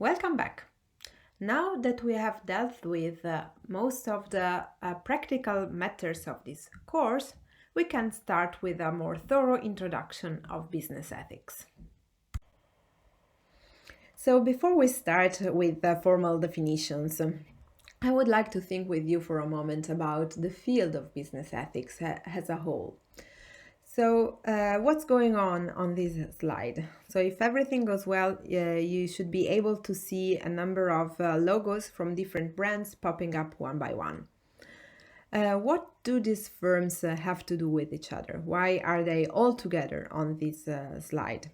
Welcome back. Now that we have dealt with most of the practical matters of this course, we can start with a more thorough introduction of business ethics. So, before we start with the formal definitions, I would like to think with you for a moment about the field of business ethics as a whole. So, what's going on this slide? So, if everything goes well, you should be able to see a number of logos from different brands popping up one by one. What do these firms have to do with each other? Why are they all together on this slide?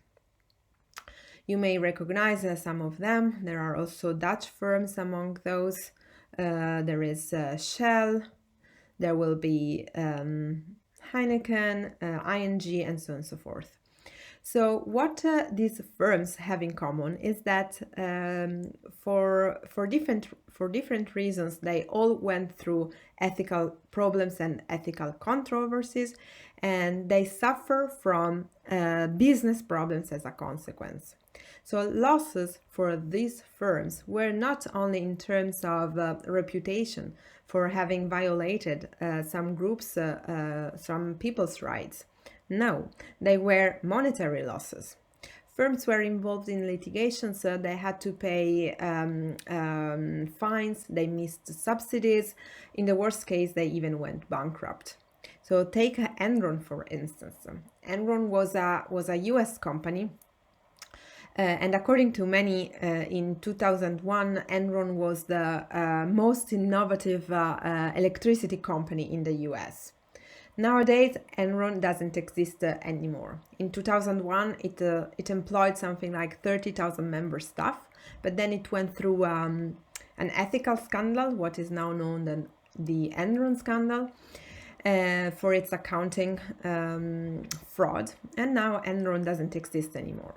You may recognize some of them. There are also Dutch firms among those. There is Shell. There will be Heineken, ING, and so on and so forth. So what these firms have in common is that for different reasons they all went through ethical problems and ethical controversies, and they suffer from business problems as a consequence. So losses for these firms were not only in terms of reputation for having violated some groups, some people's rights. No, they were monetary losses. Firms were involved in litigation, so they had to pay fines, they missed subsidies. In the worst case, they even went bankrupt. So take Enron, for instance. Enron was a US company. And according to many, in 2001, Enron was the most innovative electricity company in the US. Nowadays, Enron doesn't exist anymore. In 2001, it employed something like 30,000 member staff, but then it went through an ethical scandal, what is now known as the Enron scandal, for its accounting fraud, and now Enron doesn't exist anymore.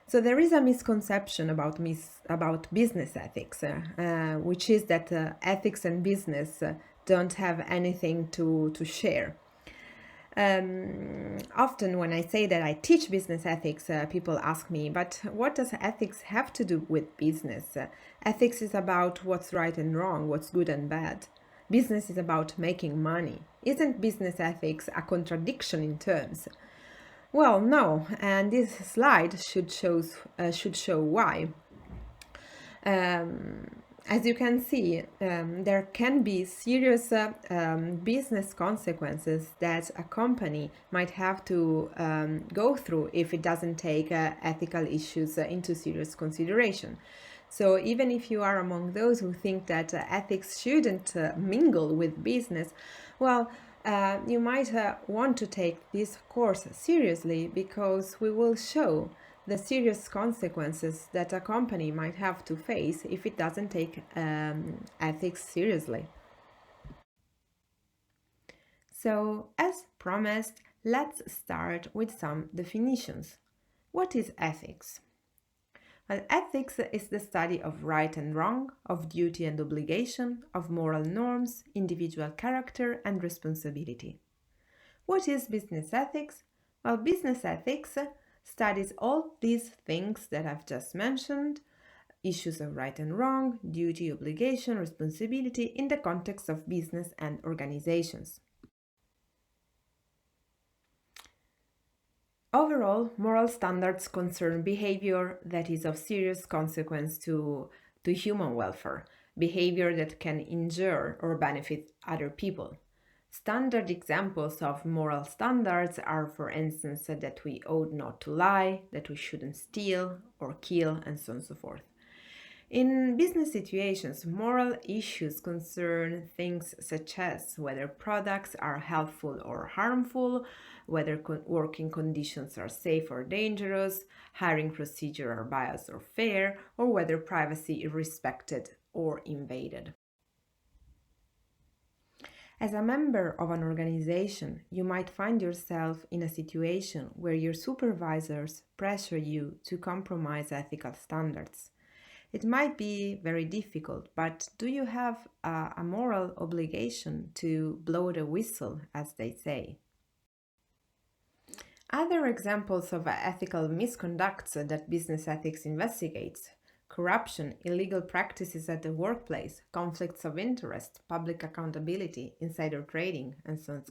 So there is a misconception about business ethics, which is that ethics and business don't have anything to share. Often when I say that I teach business ethics, people ask me, but what does ethics have to do with business? Ethics is about what's right and wrong, what's good and bad. Business is about making money. Isn't business ethics a contradiction in terms? Well, no, and this slide should show why. As you can see, there can be serious business consequences that a company might have to go through if it doesn't take ethical issues into serious consideration. So even if you are among those who think that ethics shouldn't mingle with business, well, you might want to take this course seriously, because we will show the serious consequences that a company might have to face if it doesn't take ethics seriously. So, as promised, let's start with some definitions. What is ethics? Well, ethics is the study of right and wrong, of duty and obligation, of moral norms, individual character, and responsibility. What is business ethics? Well, business ethics studies all these things that I've just mentioned: issues of right and wrong, duty, obligation, responsibility in the context of business and organizations. Overall, moral standards concern behavior that is of serious consequence to human welfare, behavior that can injure or benefit other people. Standard examples of moral standards are, for instance, that we ought not to lie, that we shouldn't steal or kill, and so on and so forth. In business situations, moral issues concern things such as whether products are helpful or harmful, whether working conditions are safe or dangerous, hiring procedure are biased or fair, or whether privacy is respected or invaded. As a member of an organization, you might find yourself in a situation where your supervisors pressure you to compromise ethical standards. It might be very difficult, but do you have a moral obligation to blow the whistle, as they say? Other examples of ethical misconducts that business ethics investigates corruption, illegal practices at the workplace, conflicts of interest, public accountability, insider trading, and so on.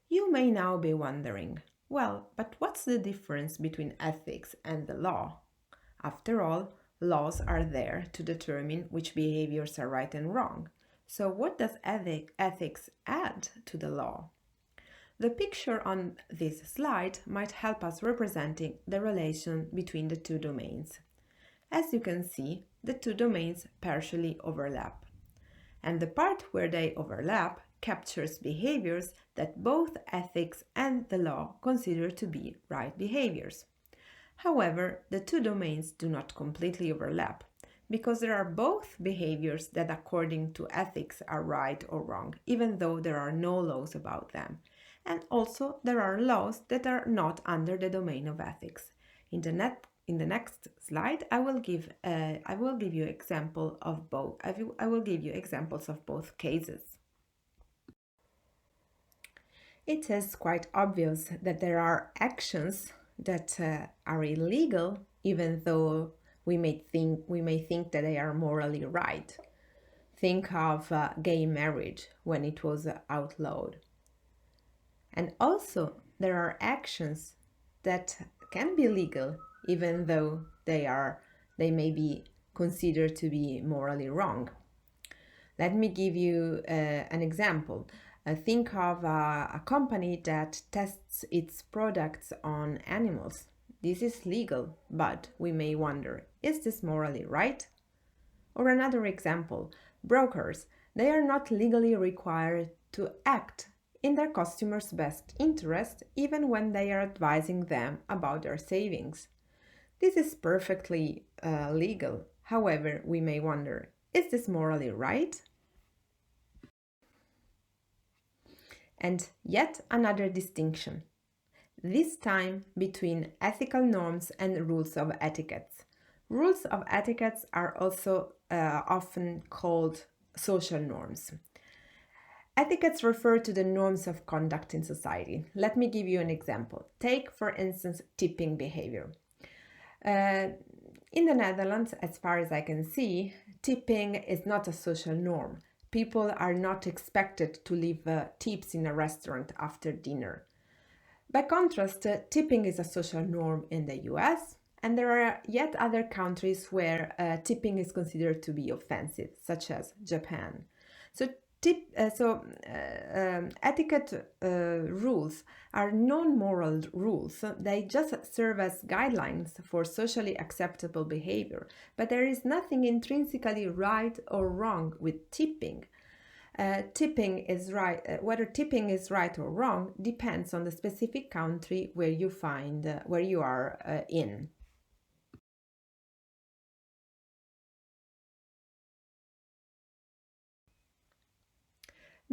You may now be wondering, well, but what's the difference between ethics and the law? After all, laws are there to determine which behaviors are right and wrong. So what does ethics add to the law? The picture on this slide might help us representing the relation between the two domains. As you can see, the two domains partially overlap, and the part where they overlap captures behaviors that both ethics and the law consider to be right behaviors. However, the two domains do not completely overlap, because there are both behaviors that according to ethics are right or wrong, even though there are no laws about them. And also there are laws that are not under the domain of ethics. In the next slide, I will give you example of both. I will give you examples of both cases. It is quite obvious that there are actions that are illegal, even though we may think that they are morally right. Think of gay marriage when it was outlawed. And also there are actions that can be legal, even though they may be considered to be morally wrong. Let me give you an example. Think of a company that tests its products on animals. This is legal, but we may wonder, is this morally right? Or another example, brokers. They are not legally required to act in their customers' best interest, even when they are advising them about their savings. This is perfectly legal. However, we may wonder, is this morally right? And yet another distinction, this time between ethical norms and rules of etiquette. Rules of etiquette are also often called social norms. Etiquettes refer to the norms of conduct in society. Let me give you an example. Take, for instance, tipping behavior. In the Netherlands, as far as I can see, tipping is not a social norm. People are not expected to leave tips in a restaurant after dinner. By contrast, tipping is a social norm in the US, and there are yet other countries where tipping is considered to be offensive, such as Japan. So etiquette rules are non-moral rules. They just serve as guidelines for socially acceptable behavior, but there is nothing intrinsically right or wrong with tipping. Tipping is right. Whether tipping is right or wrong depends on the specific country where you are in.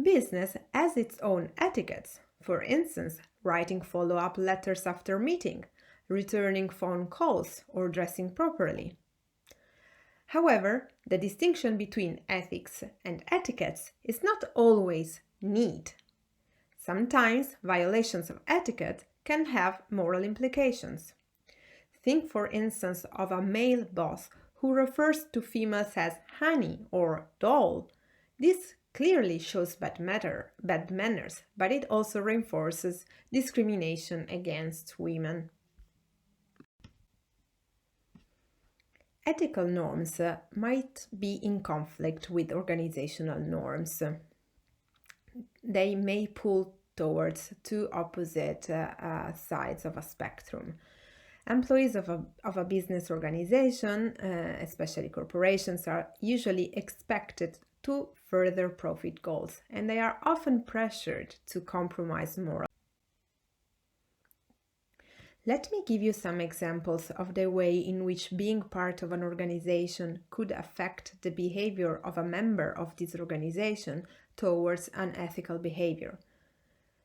Business has its own etiquettes. For instance, writing follow-up letters after meeting, returning phone calls, or dressing properly. However, the distinction between ethics and etiquettes is not always neat. Sometimes violations of etiquette can have moral implications. Think, for instance, of a male boss who refers to females as honey or doll. This clearly shows bad manners, but it also reinforces discrimination against women. Ethical norms might be in conflict with organizational norms. They may pull towards two opposite sides of a spectrum. Employees of a business organization, especially corporations, are usually expected to further profit goals, and they are often pressured to compromise morals. Let me give you some examples of the way in which being part of an organization could affect the behavior of a member of this organization towards unethical behavior.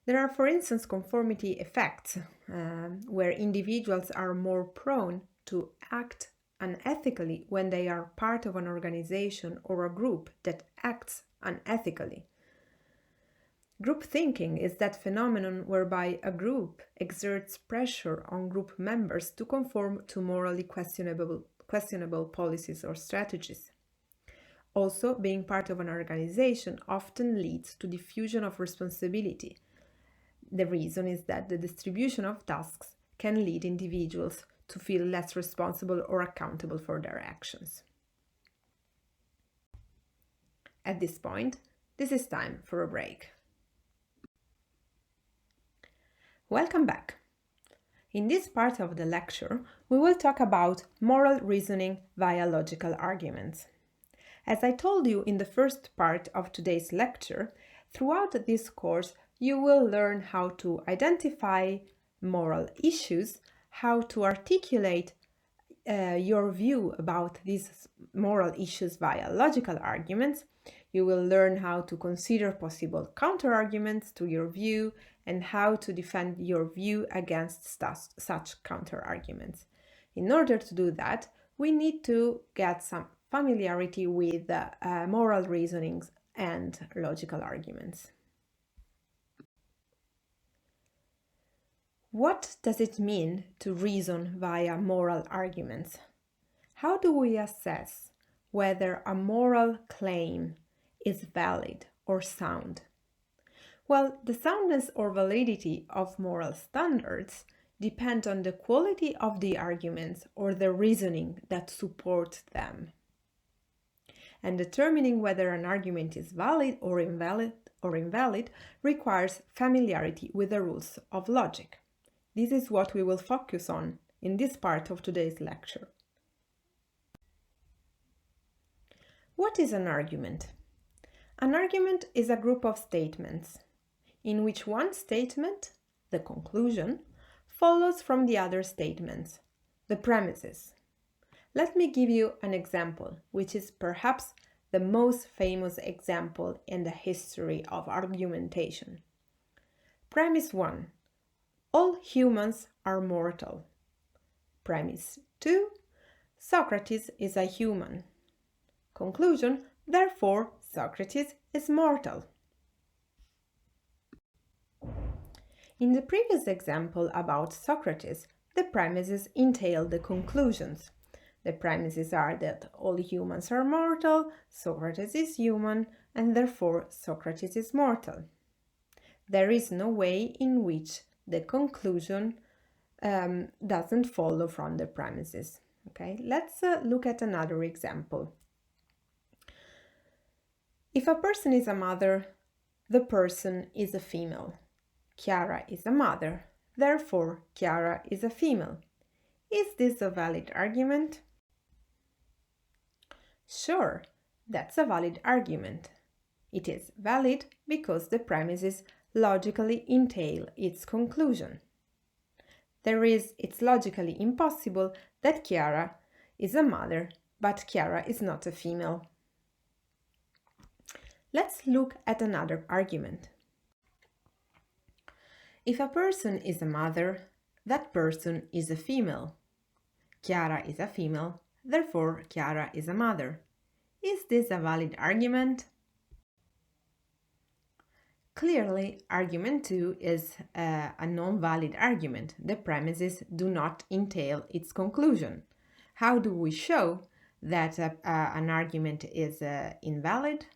There are, for instance, conformity effects, where individuals are more prone to act unethically when they are part of an organization or a group that acts unethically. Group thinking is that phenomenon whereby a group exerts pressure on group members to conform to morally questionable policies or strategies. Also, being part of an organization often leads to diffusion of responsibility. The reason is that the distribution of tasks can lead individuals to feel less responsible or accountable for their actions. At this point, this is time for a break. Welcome back. In this part of the lecture, we will talk about moral reasoning via logical arguments. As I told you in the first part of today's lecture, throughout this course, you will learn how to identify moral issues, how to articulate your view about these moral issues via logical arguments. You will learn how to consider possible counterarguments to your view and how to defend your view against such counterarguments. In order to do that, we need to get some familiarity with moral reasonings and logical arguments. What does it mean to reason via moral arguments? How do we assess whether a moral claim is valid or sound? Well, the soundness or validity of moral standards depend on the quality of the arguments or the reasoning that support them. And determining whether an argument is valid or invalid requires familiarity with the rules of logic. This is what we will focus on in this part of today's lecture. What is an argument? An argument is a group of statements in which one statement, the conclusion, follows from the other statements, the premises. Let me give you an example, which is perhaps the most famous example in the history of argumentation. Premise 1. All humans are mortal. Premise 2. Socrates is a human. Conclusion, therefore, Socrates is mortal. In the previous example about Socrates, the premises entail the conclusions. The premises are that all humans are mortal, Socrates is human, and therefore Socrates is mortal. There is no way in which the conclusion doesn't follow from the premises. Okay, let's look at another example. If a person is a mother, the person is a female. Chiara is a mother, therefore Chiara is a female. Is this a valid argument? Sure, that's a valid argument. It is valid because the premises logically entail its conclusion. It's logically impossible that Chiara is a mother, but Chiara is not a female. Let's look at another argument. If a person is a mother, that person is a female. Chiara is a female, therefore Chiara is a mother. Is this a valid argument? Clearly, argument 2 is a non-valid argument. The premises do not entail its conclusion. How do we show that an argument is invalid?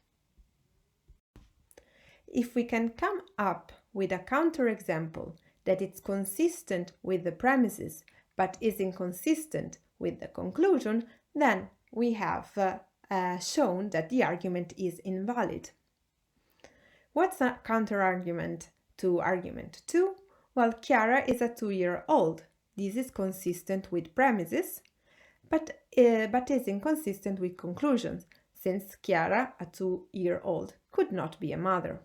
If we can come up with a counterexample that it's consistent with the premises but is inconsistent with the conclusion, then we have shown that the argument is invalid. What's a counterargument to argument 2? Well, Chiara is a 2-year-old. This is consistent with premises, but is inconsistent with conclusions, since Chiara, a 2-year-old, could not be a mother.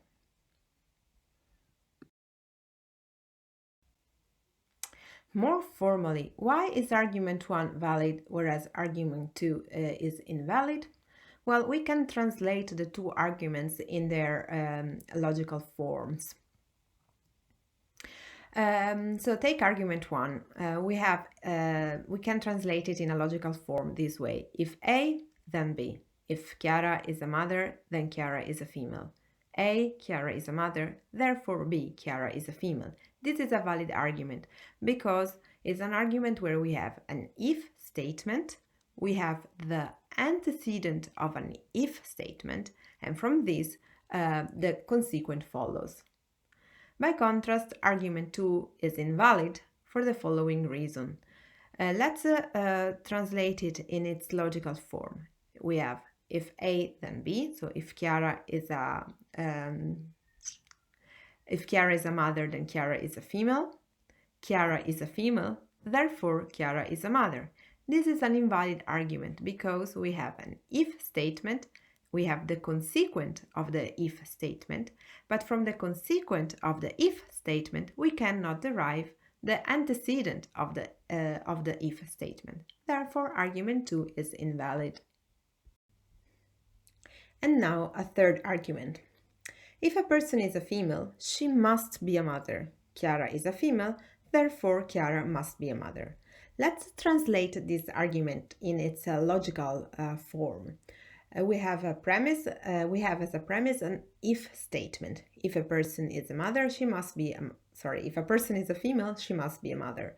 More formally, why is argument 1 valid whereas argument 2 is invalid? Well, we can translate the two arguments in their logical forms. So take argument 1. We can translate it in a logical form this way. If A, then B. If Chiara is a mother, then Chiara is a female. A, Chiara is a mother, therefore B, Chiara is a female. This is a valid argument because it's an argument where we have an if statement, we have the antecedent of an if statement, and from this the consequent follows. By contrast, argument 2 is invalid for the following reason. Let's translate it in its logical form. We have if A then B, so if Chiara is a mother, then Chiara is a female. Chiara is a female, therefore Chiara is a mother. This is an invalid argument because we have an if statement, we have the consequent of the if statement, but from the consequent of the if statement we cannot derive the antecedent of the if statement. Therefore, argument 2 is invalid. And now a third argument. If a person is a female, she must be a mother. Chiara is a female, therefore Chiara must be a mother. Let's translate this argument in its logical form. We have as a premise an if statement. If a person is a mother, if a person is a female, she must be a mother.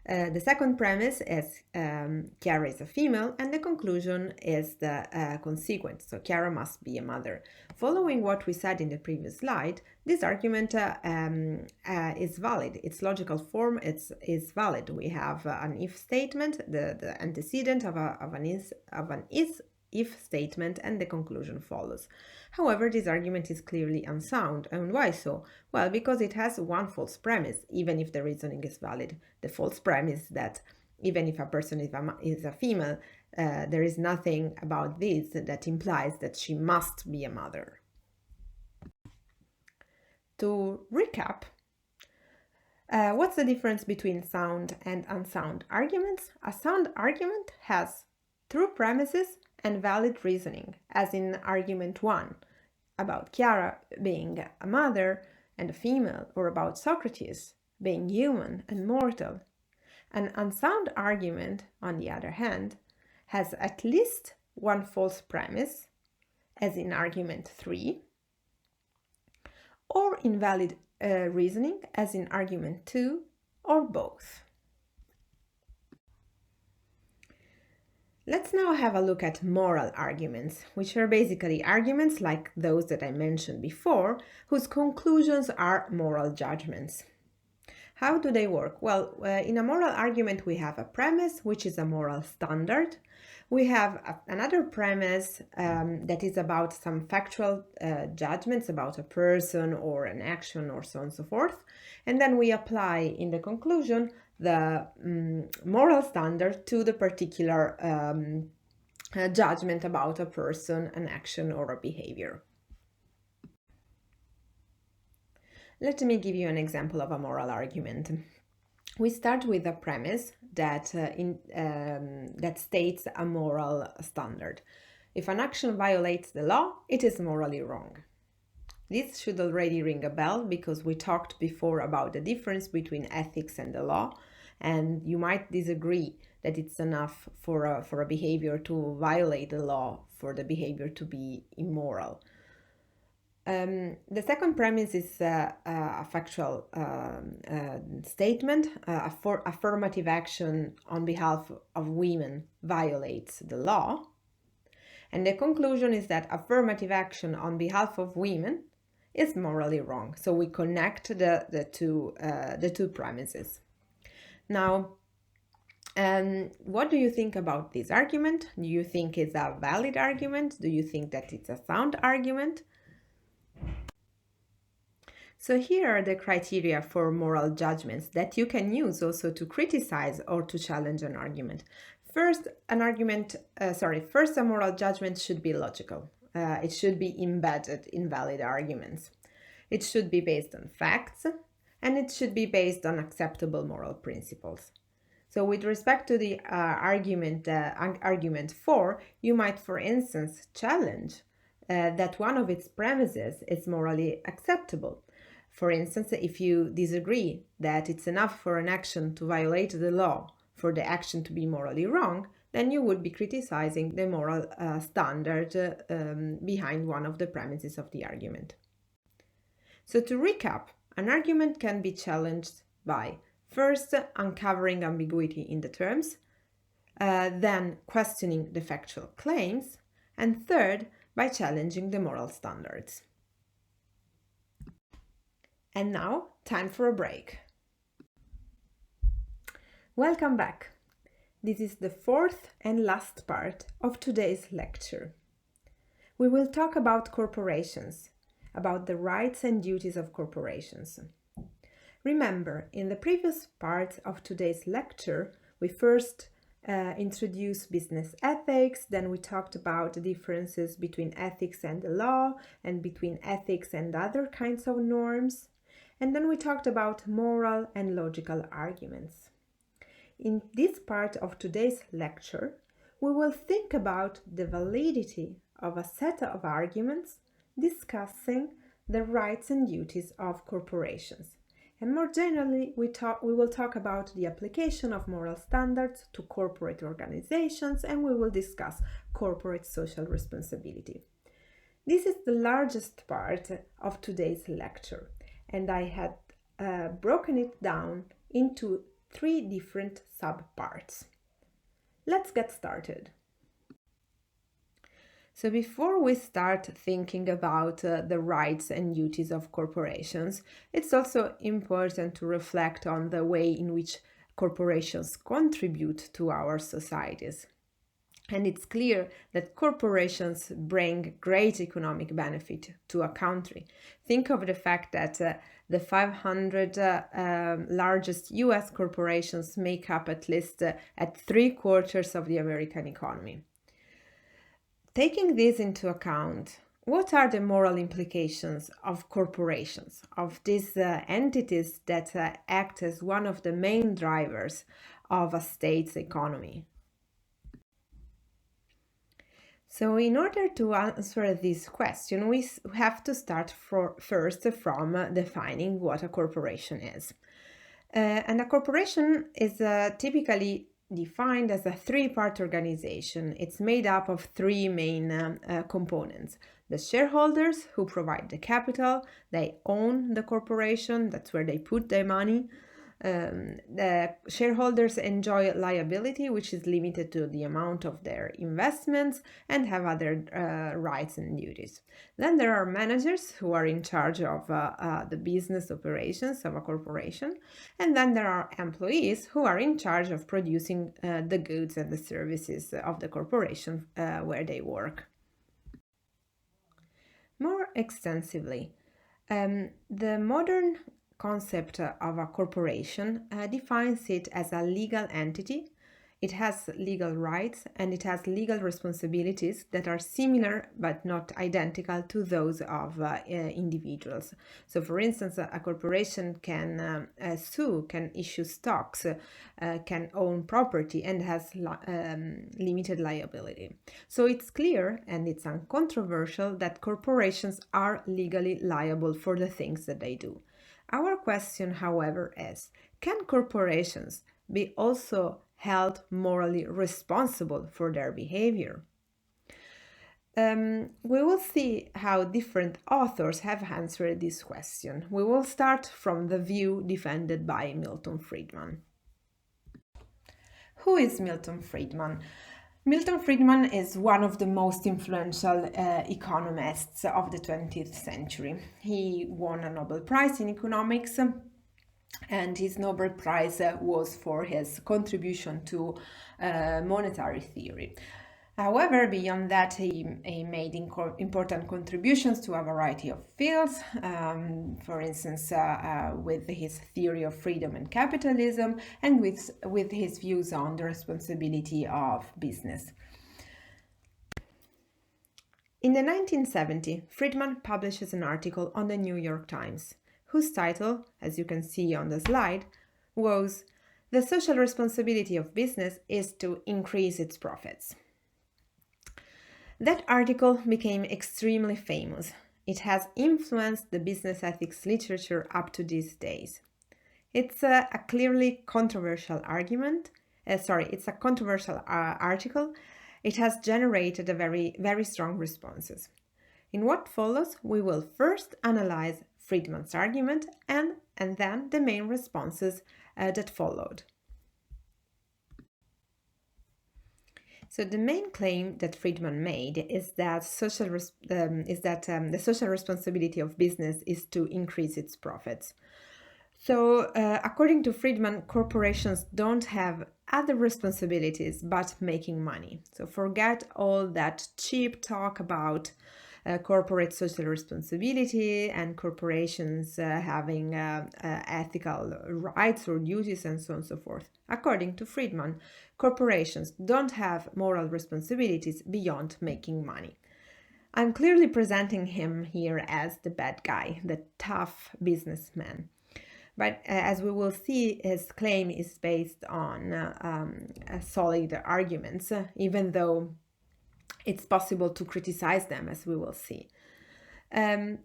The second premise is Chiara is a female, and the conclusion is the consequent, so Chiara must be a mother. Following what we said in the previous slide, this argument is valid. Its logical form is valid. We have an if statement, the antecedent of an if statement, and the conclusion follows. However, this argument is clearly unsound. And why so? Well, because it has one false premise, even if the reasoning is valid. The false premise that even if a person is a female, there is nothing about this that implies that she must be a mother. To recap, what's the difference between sound and unsound arguments? A sound argument has true premises and valid reasoning, as in argument 1, about Chiara being a mother and a female, or about Socrates being human and mortal. An unsound argument, on the other hand, has at least one false premise, as in argument 3, or invalid reasoning, as in argument 2, or both. Let's now have a look at moral arguments, which are basically arguments like those that I mentioned before, whose conclusions are moral judgments. How do they work? Well, in a moral argument we have a premise, which is a moral standard. We have another premise that is about some factual judgments about a person or an action or so on and so forth. And then we apply in the conclusion the moral standard to the particular judgment about a person, an action, or a behavior. Let me give you an example of a moral argument. We start with a premise that states a moral standard. If an action violates the law, it is morally wrong. This should already ring a bell because we talked before about the difference between ethics and the law, and you might disagree that it's enough for a behavior to violate the law for the behavior to be immoral. The second premise is a factual statement. Affirmative action on behalf of women violates the law. And the conclusion is that affirmative action on behalf of women is morally wrong. So we connect the two premises. Now, what do you think about this argument? Do you think it's a valid argument? Do you think that it's a sound argument? So here are the criteria for moral judgments that you can use also to criticize or to challenge an argument. First, a moral judgment should be logical. It should be embedded in valid arguments. It should be based on facts, and it should be based on acceptable moral principles. So with respect to the argument 4, you might, for instance, challenge that one of its premises is morally acceptable. For instance, if you disagree that it's enough for an action to violate the law for the action to be morally wrong, then you would be criticizing the moral standard behind one of the premises of the argument. So to recap, an argument can be challenged by first uncovering ambiguity in the terms, then questioning the factual claims, and third, by challenging the moral standards. And now, time for a break. Welcome back. This is the fourth and last part of today's lecture. We will talk about corporations, about the rights and duties of corporations. Remember, in the previous part of today's lecture, we first introduced business ethics, then we talked about the differences between ethics and the law, and between ethics and other kinds of norms, and then we talked about moral and logical arguments. In this part of today's lecture, we will think about the validity of a set of arguments discussing the rights and duties of corporations. And more generally, we will talk about the application of moral standards to corporate organizations, and we will discuss corporate social responsibility. This is the largest part of today's lecture, and I had broken it down into 3 different subparts. Let's get started. So before we start thinking about the rights and duties of corporations, it's also important to reflect on the way in which corporations contribute to our societies. And it's clear that corporations bring great economic benefit to a country. Think of the fact that the 500 largest US corporations make up at least at 3/4 of the American economy. Taking this into account, what are the moral implications of corporations, of these entities that act as one of the main drivers of a state's economy? So in order to answer this question, we have to start first from defining what a corporation is. And a corporation is typically defined as a 3-part organization. It's made up of 3 main components. The shareholders, who provide the capital, they own the corporation, that's where they put their money. The shareholders enjoy liability, which is limited to the amount of their investments, and have other rights and duties. Then there are managers who are in charge of the business operations of a corporation, and then there are employees who are in charge of producing the goods and the services of the corporation where they work. More extensively, the modern concept of a corporation defines it as a legal entity. It has legal rights and it has legal responsibilities that are similar but not identical to those of individuals. So, for instance, a corporation can sue, can issue stocks, can own property, and has limited liability. So it's clear and it's uncontroversial that corporations are legally liable for the things that they do. Our question, however, is, can corporations be also held morally responsible for their behavior? We will see how different authors have answered this question. We will start from the view defended by Milton Friedman. Who is Milton Friedman? Milton Friedman is one of the most influential economists of the 20th century. He won a Nobel Prize in economics, and his Nobel Prize was for his contribution to monetary theory. However, beyond that, he made important contributions to a variety of fields, for instance, with his theory of freedom and capitalism, and with his views on the responsibility of business. In the 1970s, Friedman publishes an article on the New York Times, whose title, as you can see on the slide, was "The Social Responsibility of Business is to Increase Its Profits." That article became extremely famous. It has influenced the business ethics literature up to these days. It's a clearly controversial argument. It's a controversial article. It has generated a very strong responses. In what follows, we will first analyze Friedman's argument and then the main responses that followed. So the main claim that Friedman made is that the social responsibility of business is to increase its profits. So according to Friedman, corporations don't have other responsibilities but making money. So forget all that cheap talk about corporate social responsibility and corporations having ethical rights or duties and so on and so forth. According to Friedman, corporations don't have moral responsibilities beyond making money. I'm clearly presenting him here as the bad guy, the tough businessman. But as we will see, his claim is based on solid arguments, even though it's possible to criticize them, as we will see. But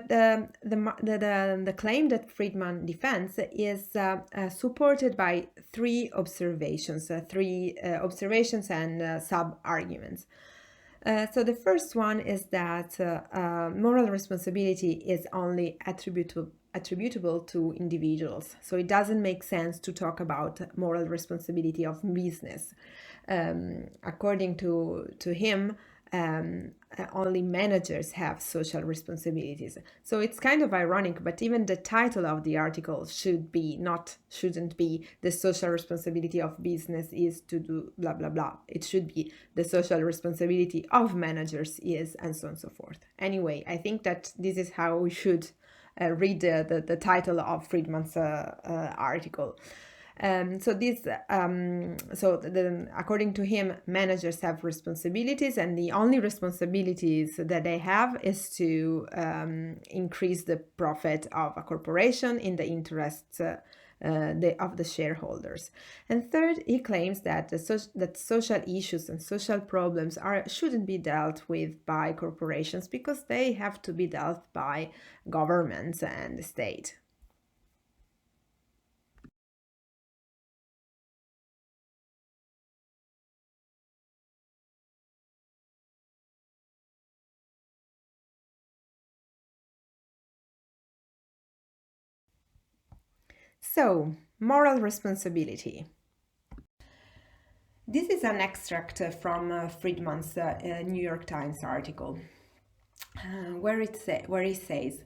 the claim that Friedman defends is supported by three observations and sub-arguments. So the first one is that moral responsibility is only attributable to individuals. So it doesn't make sense to talk about moral responsibility of business. According to him, only managers have social responsibilities. So it's kind of ironic, but even the title of the article shouldn't be the social responsibility of business is to do blah blah blah. It should be the social responsibility of managers is, and so on and so forth. Anyway, I think that this is how we should read the title of Friedman's article. According to him, managers have responsibilities, and the only responsibilities that they have is to increase the profit of a corporation in the interests of the shareholders. And third, he claims that that social issues and social problems shouldn't be dealt with by corporations because they have to be dealt by governments and the state. So, moral responsibility. This is an extract from Friedman's New York Times article, where he says,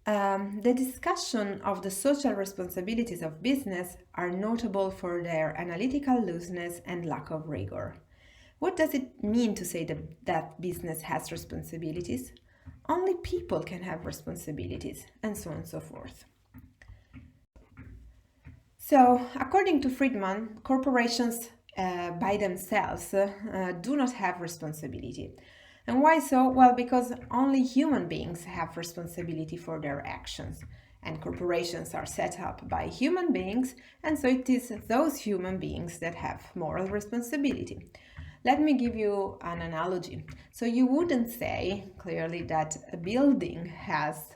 the discussion of the social responsibilities of business are notable for their analytical looseness and lack of rigor. What does it mean to say that business has responsibilities? Only people can have responsibilities, and so on and so forth. So, according to Friedman, corporations by themselves do not have responsibility. And why so? Well, because only human beings have responsibility for their actions. And corporations are set up by human beings, and so it is those human beings that have moral responsibility. Let me give you an analogy. So you wouldn't say clearly that a building has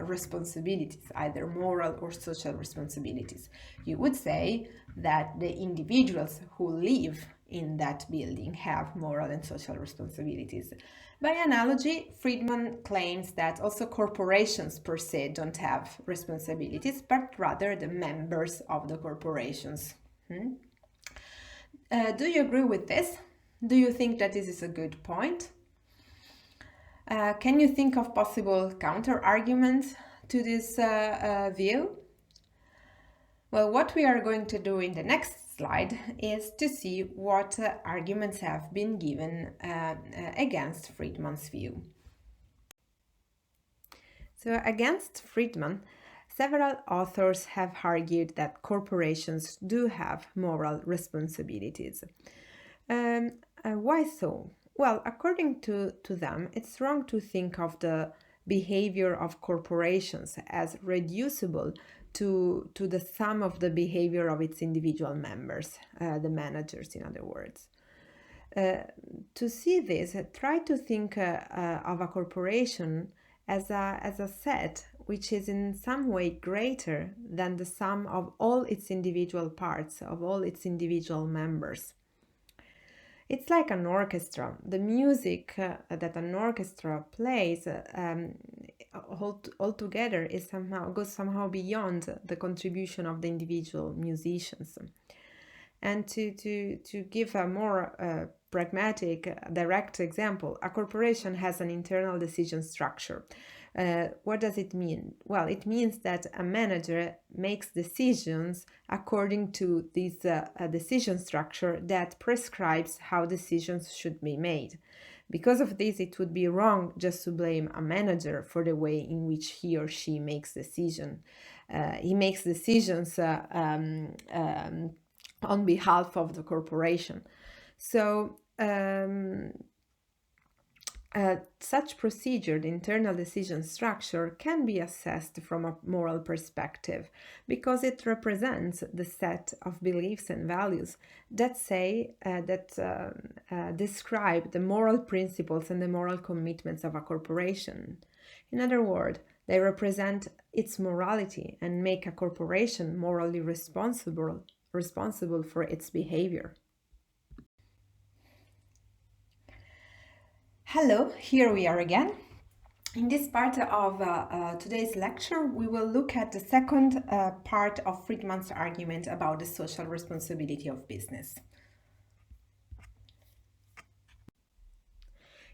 responsibilities, either moral or social responsibilities. You would say that the individuals who live in that building have moral and social responsibilities. By analogy, Friedman claims that also corporations per se don't have responsibilities, but rather the members of the corporations. Do you agree with this? Do you think that this is a good point? Can you think of possible counter-arguments to this view? Well, what we are going to do in the next slide is to see what arguments have been given against Friedman's view. So against Friedman, several authors have argued that corporations do have moral responsibilities. Why so? Well, according to them, it's wrong to think of the behavior of corporations as reducible to the sum of the behavior of its individual members, the managers, in other words. To see this, try to think of a corporation as a set which is in some way greater than the sum of all its individual parts, of all its individual members. It's like an orchestra. The music that an orchestra plays altogether is goes somehow beyond the contribution of the individual musicians. And to give a more pragmatic, direct example, a corporation has an internal decision structure. What does it mean? Well, it means that a manager makes decisions according to this decision structure that prescribes how decisions should be made. Because of this, it would be wrong just to blame a manager for the way in which he or she makes decisions. He makes decisions on behalf of the corporation. So such procedure, the internal decision structure, can be assessed from a moral perspective because it represents the set of beliefs and values that describe the moral principles and the moral commitments of a corporation. In other words, they represent its morality and make a corporation morally responsible for its behavior. Hello, here we are again. In this part of today's lecture, we will look at the second part of Friedman's argument about the social responsibility of business.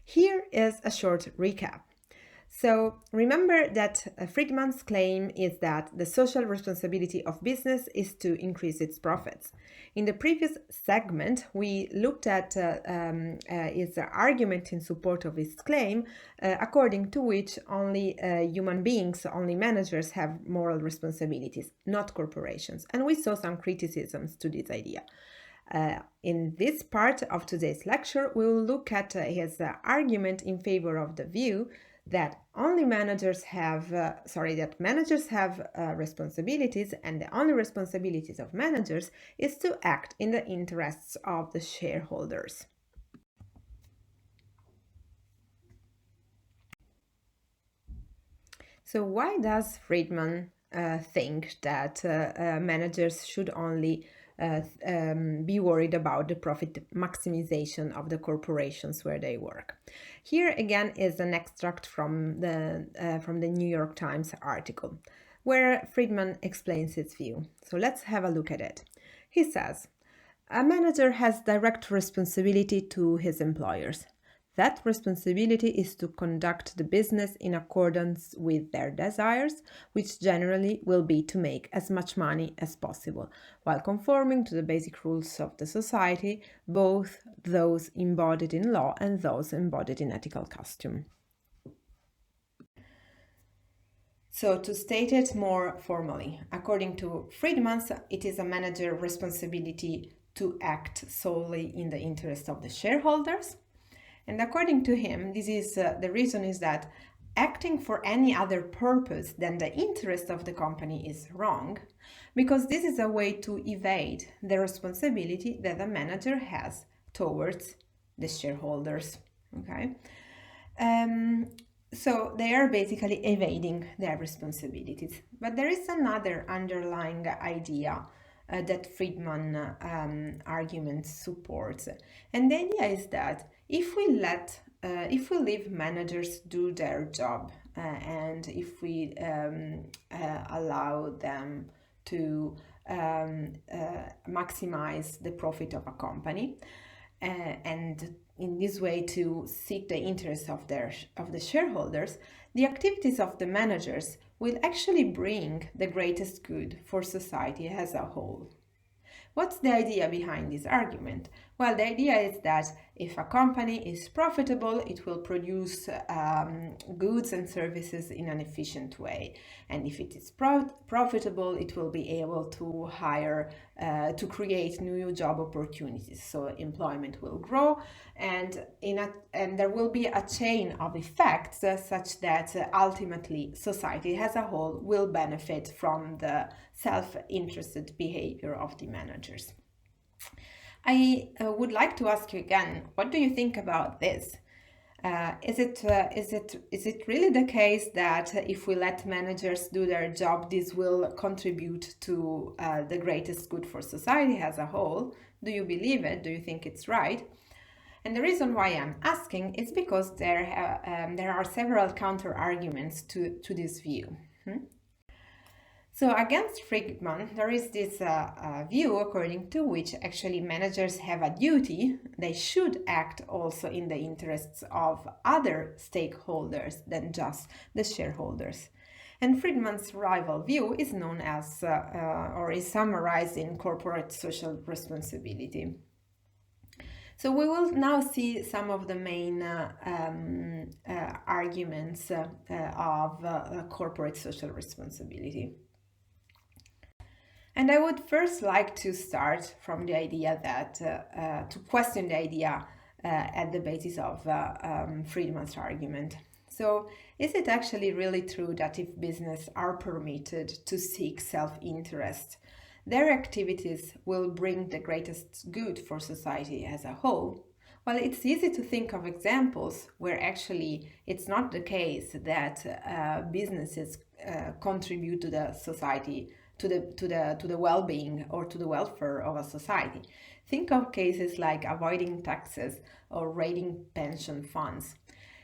Here is a short recap. So remember that Friedman's claim is that the social responsibility of business is to increase its profits. In the previous segment, we looked at his argument in support of his claim, according to which only human beings, only managers have moral responsibilities, not corporations. And we saw some criticisms to this idea. In this part of today's lecture, we will look at his argument in favor of the view that managers have responsibilities, and the only responsibilities of managers is to act in the interests of the shareholders. So why does Friedman think that managers should only be worried about the profit maximization of the corporations where they work? Here again is an extract from the New York Times article, where Friedman explains his view. So let's have a look at it. He says, a manager has direct responsibility to his employers. That responsibility is to conduct the business in accordance with their desires, which generally will be to make as much money as possible, while conforming to the basic rules of the society, both those embodied in law and those embodied in ethical custom. So to state it more formally, according to Friedman, it is a manager's responsibility to act solely in the interest of the shareholders. And according to him, this is the reason is that acting for any other purpose than the interest of the company is wrong, because this is a way to evade the responsibility that a manager has towards the shareholders. Okay, so they are basically evading their responsibilities. But there is another underlying idea that Friedman argument supports, and the idea is that if we leave managers do their job and if we allow them to maximize the profit of a company and in this way to seek the interests of the shareholders, the activities of the managers will actually bring the greatest good for society as a whole. What's the idea behind this argument? Well, the idea is that if a company is profitable, it will produce goods and services in an efficient way. And if it is profitable, it will be able to hire, to create new job opportunities. So employment will grow, and there will be a chain of effects such that ultimately society as a whole will benefit from the self-interested behavior of the managers. I would like to ask you again, what do you think about this? Is it really the case that if we let managers do their job, this will contribute to the greatest good for society as a whole? Do you believe it? Do you think it's right? And the reason why I'm asking is because there are several counter arguments to this view. So against Friedman, there is this view according to which actually managers have a duty. They should act also in the interests of other stakeholders than just the shareholders. And Friedman's rival view is known as, or is summarized in corporate social responsibility. So we will now see some of the main arguments of corporate social responsibility. And I would first like to start from the idea that, to question the idea at the basis of Friedman's argument. So, is it actually really true that if business are permitted to seek self-interest, their activities will bring the greatest good for society as a whole? Well, it's easy to think of examples where actually it's not the case that businesses contribute to the society, to the well-being or to the welfare of a society. Think of cases like avoiding taxes or raiding pension funds.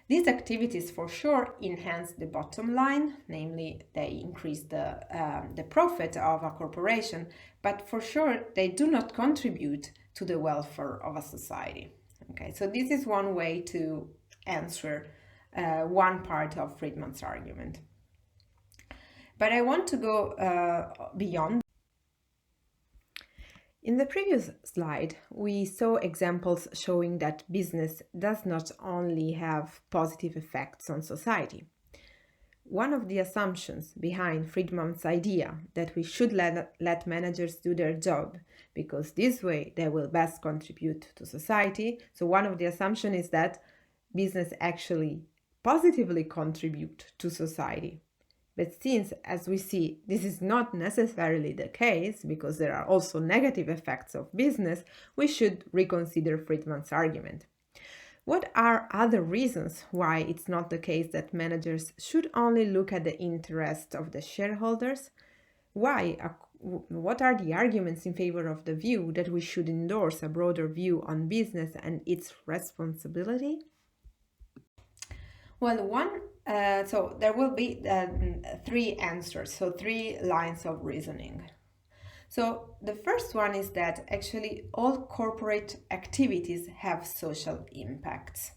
These activities for sure enhance the bottom line, namely they increase the profit of a corporation, but for sure they do not contribute to the welfare of a society. Okay, so this is one way to answer one part of Friedman's argument. But I want to go beyond. In the previous slide, we saw examples showing that business does not only have positive effects on society. One of the assumptions behind Friedman's idea that we should let managers do their job because this way they will best contribute to society. So one of the assumptions is that business actually positively contribute to society. But since, as we see, this is not necessarily the case, because there are also negative effects of business, we should reconsider Friedman's argument. What are other reasons why it's not the case that managers should only look at the interest of the shareholders? What are the arguments in favor of the view that we should endorse a broader view on business and its responsibility? Well, so there will be three answers, so three lines of reasoning. So the first one is that actually all corporate activities have social impacts.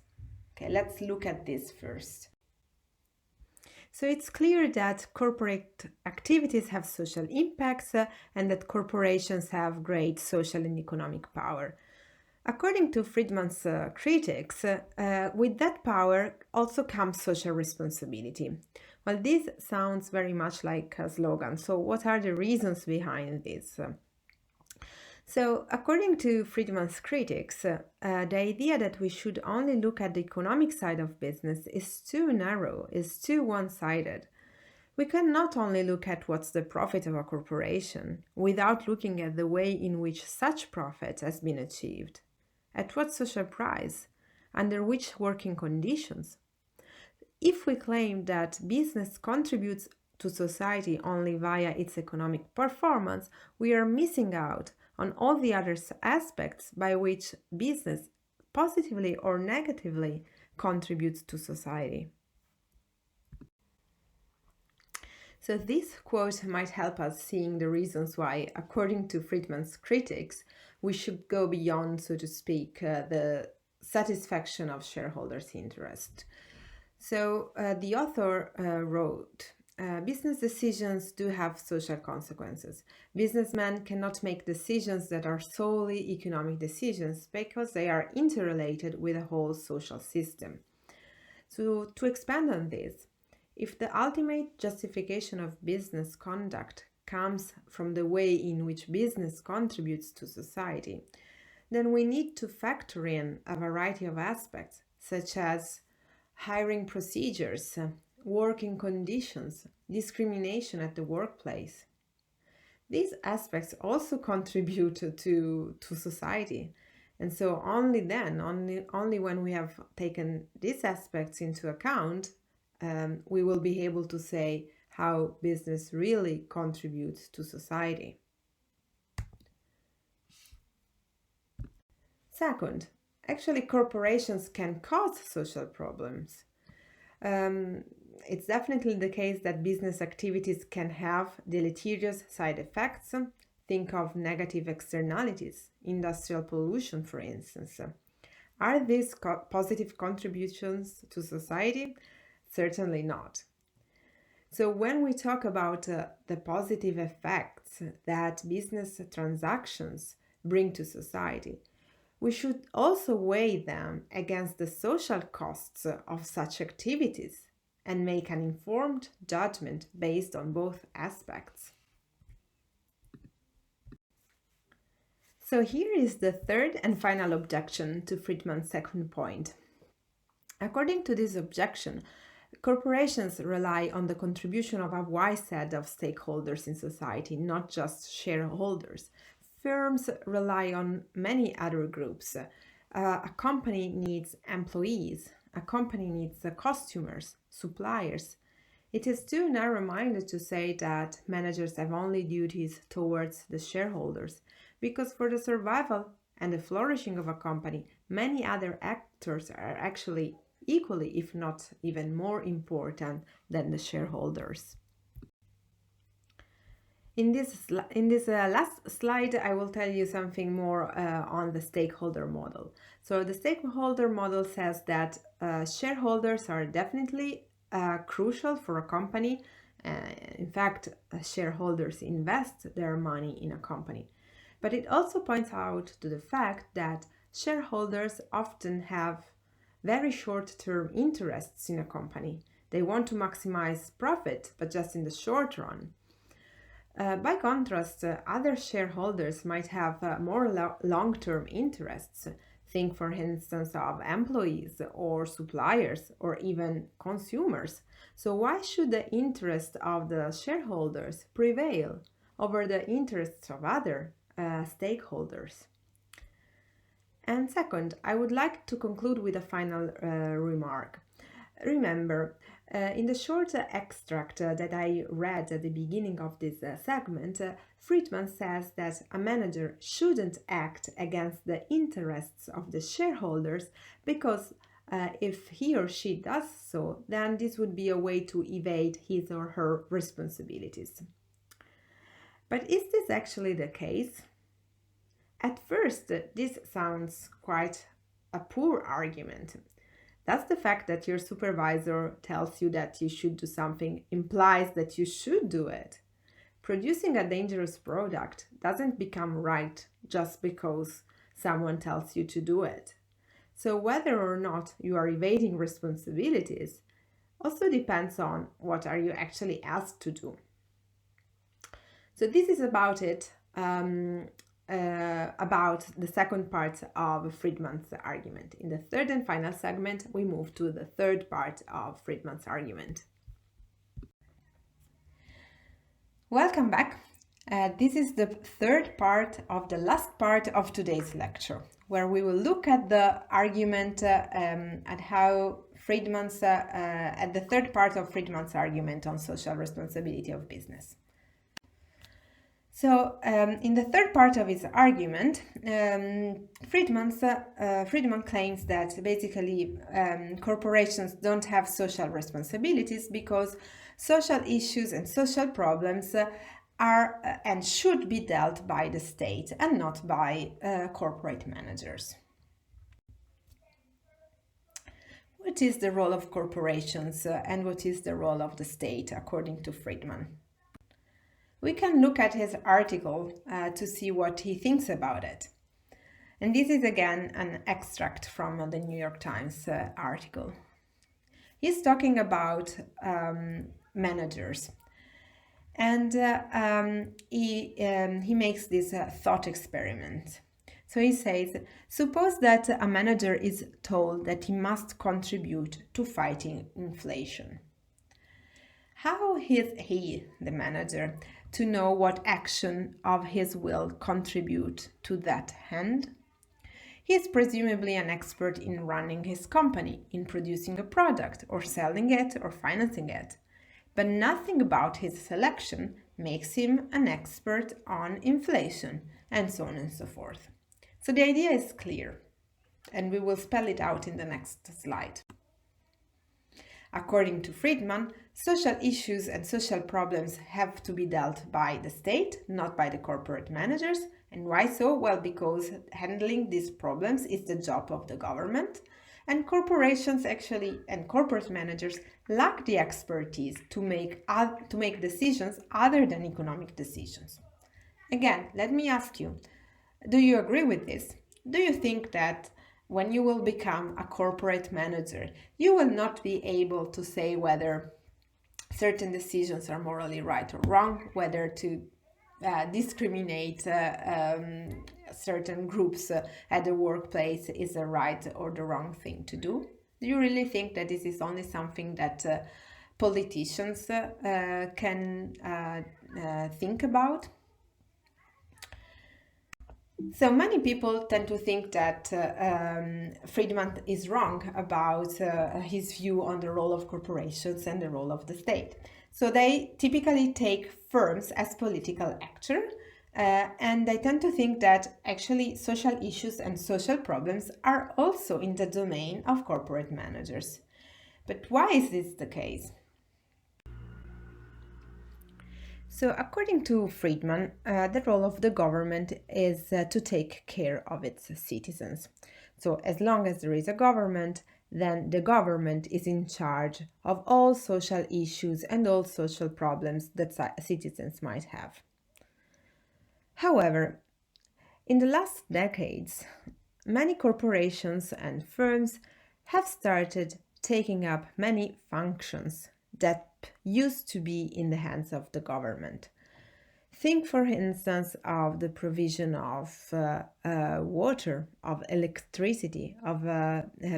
Okay, let's look at this first. So it's clear that corporate activities have social impacts and that corporations have great social and economic power. According to Friedman's critics, with that power also comes social responsibility. Well, this sounds very much like a slogan. So what are the reasons behind this? So according to Friedman's critics, the idea that we should only look at the economic side of business is too narrow, is too one-sided. We can not only look at what's the profit of a corporation without looking at the way in which such profit has been achieved. At what social price? Under which working conditions? If we claim that business contributes to society only via its economic performance, we are missing out on all the other aspects by which business positively or negatively contributes to society. So this quote might help us seeing the reasons why, according to Friedman's critics, we should go beyond, so to speak, the satisfaction of shareholders' interest. So the author wrote, business decisions do have social consequences. Businessmen cannot make decisions that are solely economic decisions because they are interrelated with a whole social system. So to expand on this, if the ultimate justification of business conduct comes from the way in which business contributes to society, then we need to factor in a variety of aspects, such as hiring procedures, working conditions, discrimination at the workplace. These aspects also contribute to society. And so only then, only when we have taken these aspects into account, we will be able to say how business really contributes to society. Second, Actually, corporations can cause social problems. It's definitely the case that business activities can have deleterious side effects. Think of negative externalities, industrial pollution, for instance. Are these positive contributions to society? Certainly not. So, when we talk about the positive effects that business transactions bring to society, we should also weigh them against the social costs of such activities and make an informed judgment based on both aspects. So, here is the third and final objection to Friedman's second point. According to this objection, corporations rely on the contribution of a wide set of stakeholders in society, not just shareholders. Firms rely on many other groups. A company needs employees, a company needs customers, suppliers. It is too narrow-minded to say that managers have only duties towards the shareholders, because for the survival and the flourishing of a company, many other actors are actually equally, if not even more important than the shareholders. In this last slide, I will tell you something more on the stakeholder model. So the stakeholder model says that shareholders are definitely crucial for a company. In fact, shareholders invest their money in a company. But it also points out to the fact that shareholders often have very short-term interests in a company. They want to maximize profit, but just in the short run. By contrast, other shareholders might have more long-term interests. Think, for instance, of employees or suppliers or even consumers. So why should the interest of the shareholders prevail over the interests of other stakeholders? And second, I would like to conclude with a final remark. Remember, in the short extract that I read at the beginning of this segment, Friedman says that a manager shouldn't act against the interests of the shareholders because if he or she does so, then this would be a way to evade his or her responsibilities. But is this actually the case? At first, this sounds quite a poor argument. That's the fact that your supervisor tells you that you should do something implies that you should do it. Producing a dangerous product doesn't become right just because someone tells you to do it. So whether or not you are evading responsibilities also depends on what are you actually asked to do. So this is about it. About the second part of Friedman's argument. In the third and final segment, we move to the third part of Friedman's argument. Welcome back. This is the third part of the last part of today's lecture, where we will look at the argument at how Friedman's at the third part of Friedman's argument on social responsibility of business. So, in the third part of his argument, Friedman claims that basically corporations don't have social responsibilities because social issues and social problems are and should be dealt by the state and not by corporate managers. What is the role of corporations and what is the role of the state according to Friedman? We can look at his article to see what he thinks about it. And this is again an extract from the New York Times article. He's talking about managers. And he makes this thought experiment. So he says, suppose that a manager is told that he must contribute to fighting inflation. How is he, the manager, to know what action of his will contribute to that end? He is presumably an expert in running his company, in producing a product, or selling it, or financing it. But nothing about his selection makes him an expert on inflation, and so on and so forth. So the idea is clear. and we will spell it out in the next slide. According to Friedman, social issues and social problems have to be dealt by the state, not by the corporate managers. And why so? Well, because handling these problems is the job of the government, and corporations actually and corporate managers lack the expertise to make decisions other than economic decisions. Again, let me ask you, do you agree with this? Do you think that when you will become a corporate manager, you will not be able to say whether certain decisions are morally right or wrong, whether to discriminate certain groups at the workplace is the right or the wrong thing to do? Do you really think that this is only something that politicians can think about? So many people tend to think that Friedman is wrong about his view on the role of corporations and the role of the state. So they typically take firms as political actors, and they tend to think that actually social issues and social problems are also in the domain of corporate managers. But why is this the case? So, according to Friedman, the role of the government is to take care of its citizens. So, as long as there is a government, then the government is in charge of all social issues and all social problems that citizens might have. However, in the last decades, many corporations and firms have started taking up many functions that used to be in the hands of the government. Think, for instance, of the provision of water, of electricity, of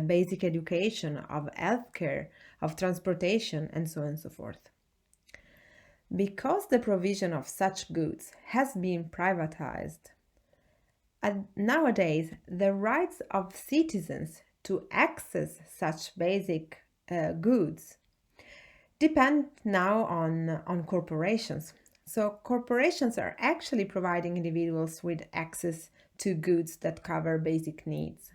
basic education, of healthcare, of transportation, and so on and so forth. Because the provision of such goods has been privatized, nowadays the rights of citizens to access such basic goods depend now on corporations. So corporations are actually providing individuals with access to goods that cover basic needs.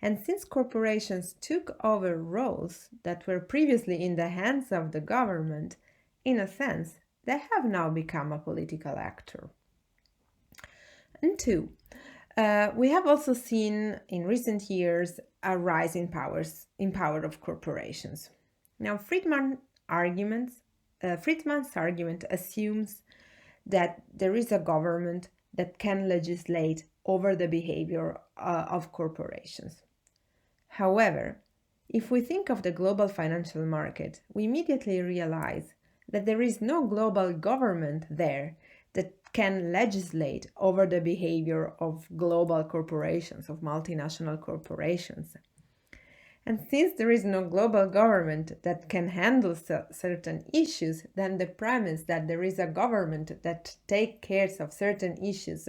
And since corporations took over roles that were previously in the hands of the government, in a sense, they have now become a political actor. And two, we have also seen in recent years a rise in power of corporations. Now, Friedman's argument assumes that there is a government that can legislate over the behavior of corporations. However, if we think of the global financial market, we immediately realize that there is no global government there that can legislate over the behavior of global corporations, of multinational corporations. And since there is no global government that can handle certain issues, then the premise that there is a government that takes care of certain issues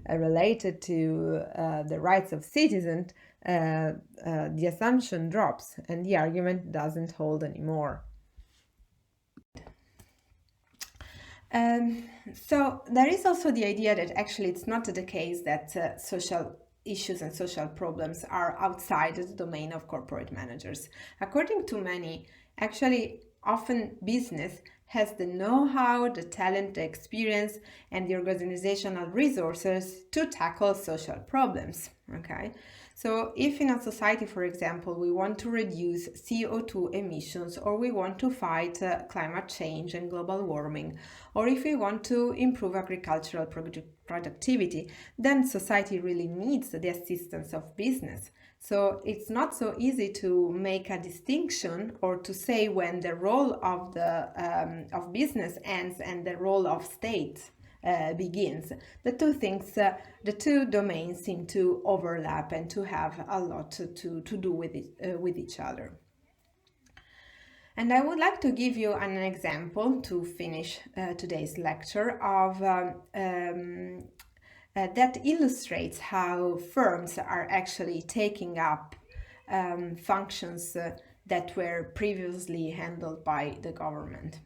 related to the rights of citizens, the assumption drops and the argument doesn't hold anymore. So there is also the idea that actually it's not the case that social issues and social problems are outside the domain of corporate managers. According to many, actually often business has the know-how, the talent, the experience, and the organizational resources to tackle social problems. Okay, so if in a society, for example, we want to reduce CO2 emissions, or we want to fight climate change and global warming, or if we want to improve agricultural productivity, then society really needs the assistance of business. So it's not so easy to make a distinction or to say when the role of of business ends and the role of state begins. The two things, the two domains seem to overlap and to have a lot to do with each other. And I would like to give you an example to finish today's lecture of that illustrates how firms are actually taking up functions that were previously handled by the government.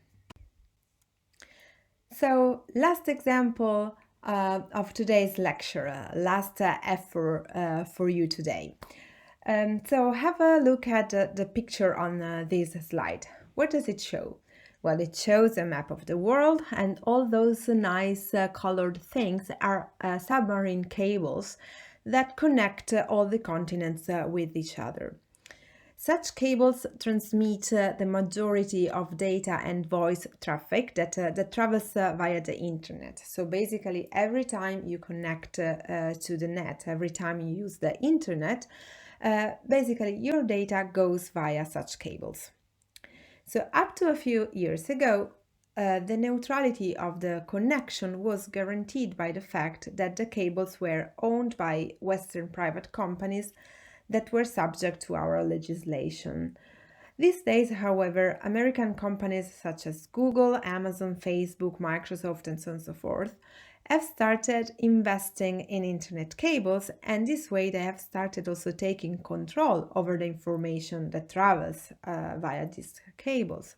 So, last example of today's lecture, last effort for you today. So have a look at the picture on this slide. What does it show? Well, it shows a map of the world, and all those nice colored things are submarine cables that connect all the continents with each other. Such cables transmit the majority of data and voice traffic that travels via the internet. So basically, every time you connect to the net, every time you use the internet, basically your data goes via such cables. So up to a few years ago, the neutrality of the connection was guaranteed by the fact that the cables were owned by Western private companies that were subject to our legislation. These days, however, American companies such as Google, Amazon, Facebook, Microsoft, and so on and so forth have started investing in internet cables, and this way they have started also taking control over the information that travels via these cables.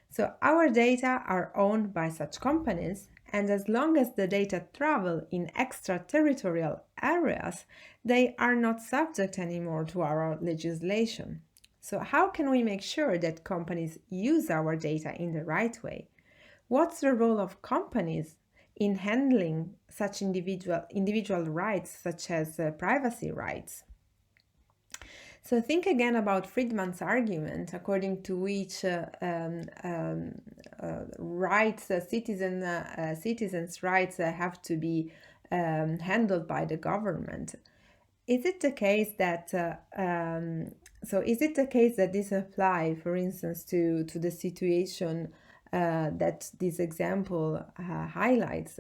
So our data are owned by such companies, and as long as the data travel in extraterritorial areas, they are not subject anymore to our legislation. So how can we make sure that companies use our data in the right way? What's the role of companies in handling such individual rights, such as privacy rights? So think again about Friedman's argument, according to which rights, citizens' rights have to be handled by the government. Is it the case that is it the case that this apply, for instance, to the situation that this example highlights?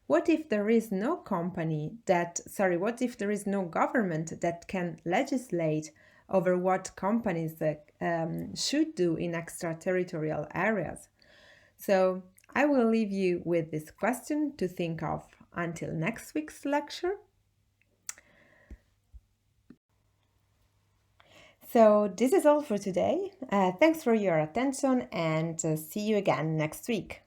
What if there is no what if there is no government that can legislate over what companies should do in extraterritorial areas? So I will leave you with this question to think of until next week's lecture. So this is all for today. Thanks for your attention, and see you again next week.